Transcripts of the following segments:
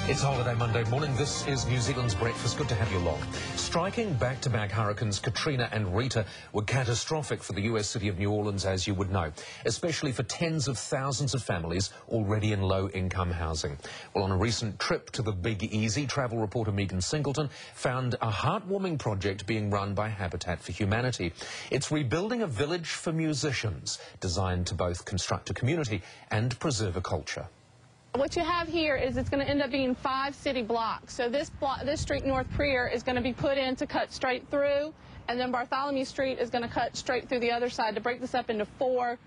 It's Holiday Monday morning. This is New Zealand's breakfast. Good to have you along. Striking back-to-back hurricanes Katrina and Rita were catastrophic for the US city of New Orleans, as you would know, especially for tens of thousands of families already in low-income housing. Well, on a recent trip to the Big Easy, travel reporter Megan Singleton found a heartwarming project being run by Habitat for Humanity. It's rebuilding a village for musicians, designed to both construct a community and preserve a culture. What you have here is it's going to end up being 5 city blocks. So this street, North Prier, is going to be put in to cut straight through, and then Bartholomew Street is going to cut straight through the other side to break this up into 4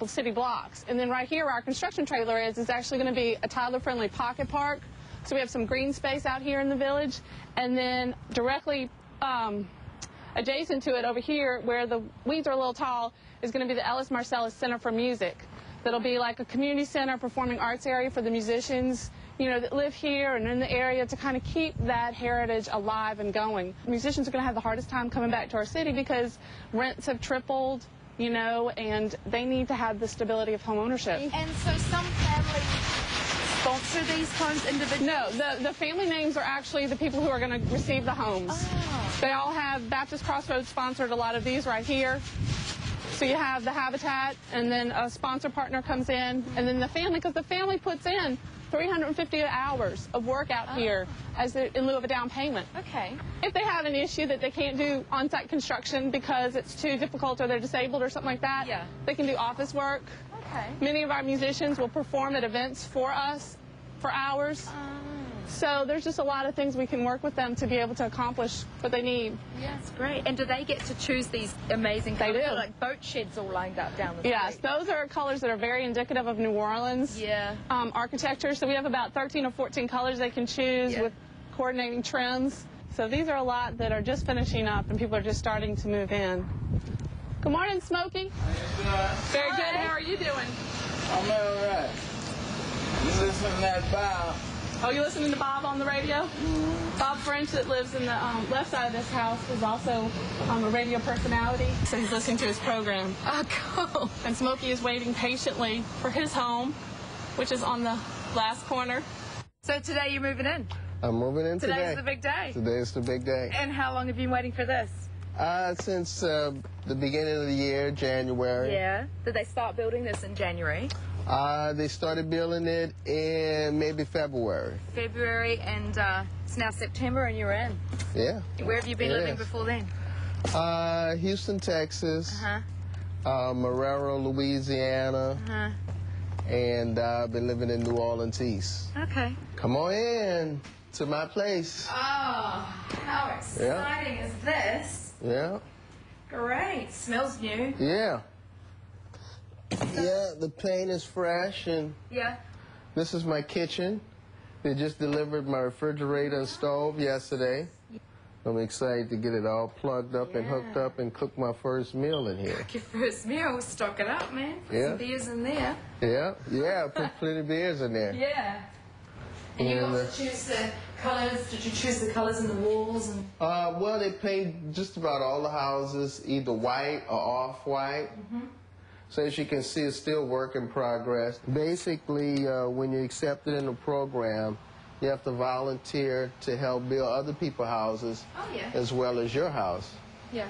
city blocks. And then right here where our construction trailer is actually going to be a toddler-friendly pocket park. So we have some green space out here in the village, and then directly adjacent to it over here where the weeds are a little tall is going to be the Ellis Marcellus Center for Music. That'll be like a community center, performing arts area for the musicians, you know, that live here and in the area, to kind of keep that heritage alive and going. Musicians are going to have the hardest time coming back to our city because rents have tripled, you know, and they need to have the stability of home ownership. And so some families sponsor these homes individually? No, the family names are actually the people who are going to receive the homes. Oh. They all have, Baptist Crossroads sponsored a lot of these right here. So you have the Habitat, and then a sponsor partner comes in, and then the family, because the family puts in 350 hours of work out here in lieu of a down payment. Okay. If they have an issue that they can't do on-site construction because it's too difficult or they're disabled or something like that, yeah, they can do office work. Okay. Many of our musicians will perform at events for us for hours. So there's just a lot of things we can work with them to be able to accomplish what they need. Yeah, it's great. And do they get to choose these amazing colors? They do. Like boat sheds all lined up down the street. Yes, those are colors that are very indicative of New Orleans architecture. So we have about 13 or 14 colors they can choose with coordinating trims. So these are a lot that are just finishing up and people are just starting to move in. Good morning, Smokey. How you Very good. How are you doing? I'm all right. You listen to that Bob. Oh, you listening to Bob on the radio? Bob French, that lives in the left side of this house, is also a radio personality. So he's listening to his program. Oh, cool. And Smokey is waiting patiently for his home, which is on the last corner. So today you're moving in? I'm moving in today. Today's the big day. Today's the big day. And how long have you been waiting for this? Since the beginning of the year, January. Yeah. Did they start building this in January? They started building it in maybe February. February, and it's now September and you're in. Yeah. Where have you been living before then? Houston, Texas. Marrero, Louisiana. And I've been living in New Orleans East. Okay. Come on in to my place. Oh, how exciting is this? Yeah. Great. Smells new. Yeah. Yeah, the paint is fresh, and this is my kitchen. They just delivered my refrigerator and stove yesterday. I'm excited to get it all plugged up and hooked up and cook my first meal in here. Cook your first meal, stock it up, man. Put some beers in there. Yeah, put plenty of beers in there. Yeah. And you got to choose the colors. Did you choose the colors in the walls? And well, they paint just about all the houses either white or off-white. So as you can see, it's still work in progress. Basically, when you're accepted in the program, you have to volunteer to help build other people's houses as well as your house. Yeah.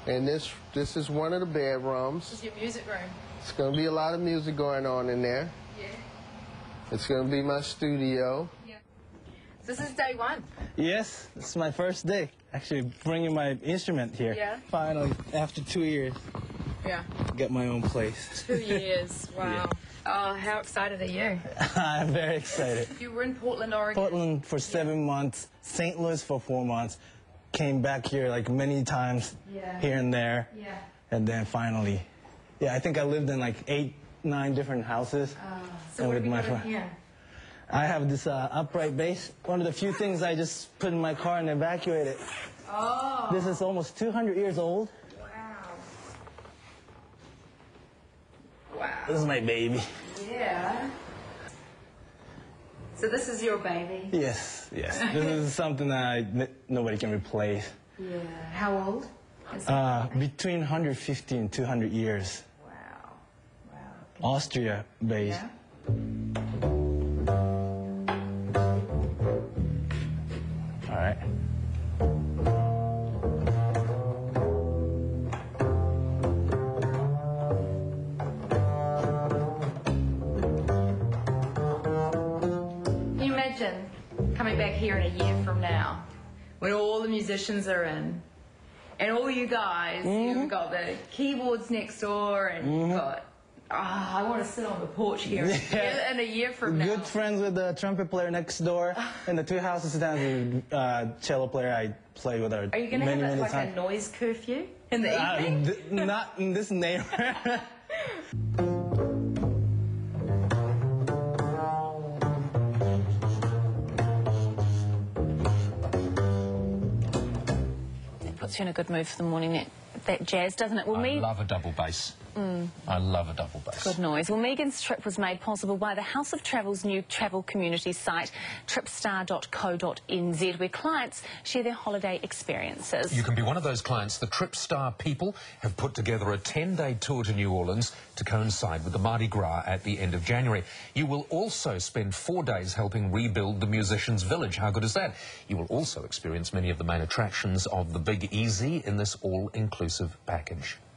And this is one of the bedrooms. This is your music room. It's going to be a lot of music going on in there. Yeah. It's going to be my studio. Yeah. This is day one. Yes, this is my first day. Actually, bringing my instrument here. Yeah. Finally, after 2 years. Yeah. Get my own place. 2 years. Wow. Oh, how excited are you? I'm very excited. You were in Portland, Oregon. Portland for 7 months, St. Louis for 4 months. Came back here like many times, here and there. Yeah. And then finally, I think I lived in like 8, 9 different houses. So what have you got in here? I have this upright bass. One of the few things I just put in my car and evacuated. Oh. This is almost 200 years old. Wow. This is my baby. Yeah. So this is your baby? Yes. This is something that nobody can replace. Yeah. How old? Between 150 and 200 years. Wow. Austria based. Yeah. imagine coming back here in a year from now when all the musicians are in and all you guys, you've got the keyboards next door and you've got, I want to sit on the porch here in a year from now. Good friends with the trumpet player next door and the two houses down with the cello player I play with her. Are you going to have it like a noise curfew in the evening? Not in this neighborhood. Puts you in a good mood for the morning, that jazz, doesn't it? Well, I love a double bass. I love a double bass. Good noise. Well, Megan's trip was made possible by the House of Travel's new travel community site, tripstar.co.nz, where clients share their holiday experiences. You can be one of those clients. The Tripstar people have put together a 10-day tour to New Orleans to coincide with the Mardi Gras at the end of January. You will also spend 4 days helping rebuild the Musicians' Village. How good is that? You will also experience many of the main attractions of the Big Easy in this all-inclusive package.